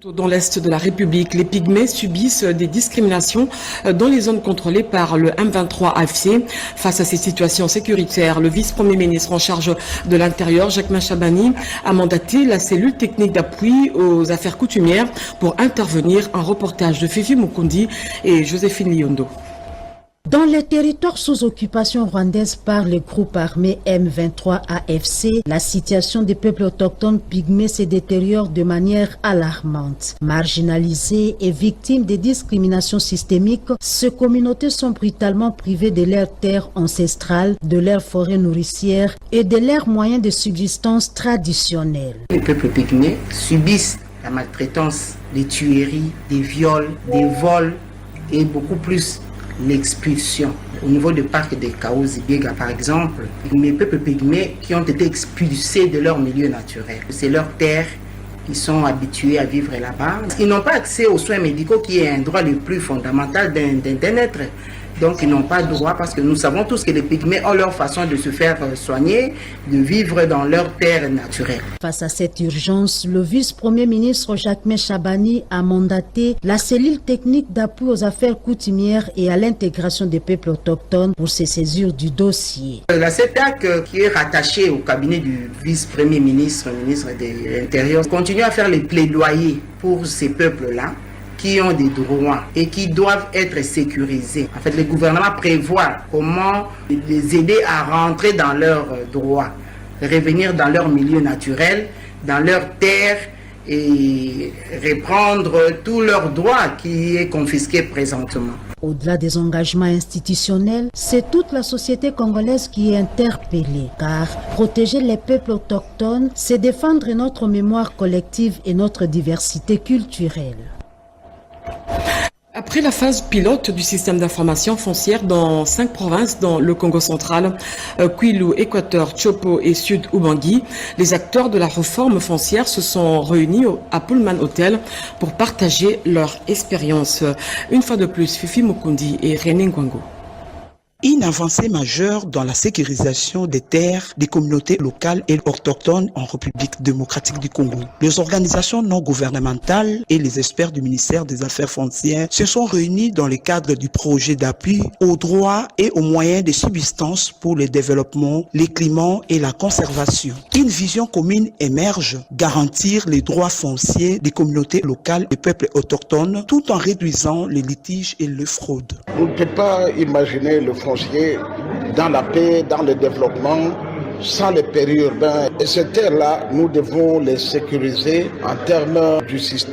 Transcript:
Dans l'Est de la République, les Pygmées subissent des discriminations dans les zones contrôlées par le M23 AFC. Face à ces situations sécuritaires, le vice-premier ministre en charge de l'Intérieur, Jacquemain Chabani, a mandaté la cellule technique d'appui aux affaires coutumières pour intervenir. Un reportage de Fifi Mukundi et Joséphine Liondo. Dans les territoires sous occupation rwandaise par le groupe armé M23 AFC, la situation des peuples autochtones pygmées se détériore de manière alarmante. Marginalisées et victimes des discriminations systémiques, ces communautés sont brutalement privées de leurs terres ancestrales, de leurs forêts nourricières et de leurs moyens de subsistance traditionnels. Les peuples pygmées subissent la maltraitance, des tueries, des viols, des vols et beaucoup plus l'expulsion. Au niveau du parc des Kaozi-Biega, par exemple, les peuples pygmées qui ont été expulsés de leur milieu naturel. C'est leur terre, ils sont habitués à vivre là-bas. Ils n'ont pas accès aux soins médicaux qui est un droit le plus fondamental d'un être. Donc ils n'ont pas droit parce que nous savons tous que les pygmées ont leur façon de se faire soigner, de vivre dans leur terre naturelle. Face à cette urgence, le vice-premier ministre Jacquemain Chabani a mandaté la cellule technique d'appui aux affaires coutumières et à l'intégration des peuples autochtones pour se saisir du dossier. La CETAC, qui est rattachée au cabinet du vice-premier ministre, ministre de l'Intérieur, continue à faire les plaidoyers pour ces peuples-là, qui ont des droits et qui doivent être sécurisés. En fait, le gouvernement prévoit comment les aider à rentrer dans leurs droits, revenir dans leur milieu naturel, dans leur terre et reprendre tous leurs droits qui est confisqué présentement. Au-delà des engagements institutionnels, c'est toute la société congolaise qui est interpellée, car protéger les peuples autochtones, c'est défendre notre mémoire collective et notre diversité culturelle. Après la phase pilote du système d'information foncière dans 5 provinces dans le Congo central, Kwilu, Équateur, Chopo et Sud Ubangui, les acteurs de la réforme foncière se sont réunis à Pullman Hotel pour partager leur expérience. Une fois de plus, Fifi Mukundi et René Ngwango. Une avancée majeure dans la sécurisation des terres des communautés locales et autochtones en République démocratique du Congo. Les organisations non gouvernementales et les experts du ministère des Affaires foncières se sont réunis dans le cadre du projet d'appui aux droits et aux moyens de subsistance pour le développement, les climats et la conservation. Une vision commune émerge, garantir les droits fonciers des communautés locales et peuples autochtones tout en réduisant les litiges et les fraudes. On ne peut pas imaginer le foncier dans la paix, dans le développement, sans les périurbains. Et ces terres-là, nous devons les sécuriser en termes du système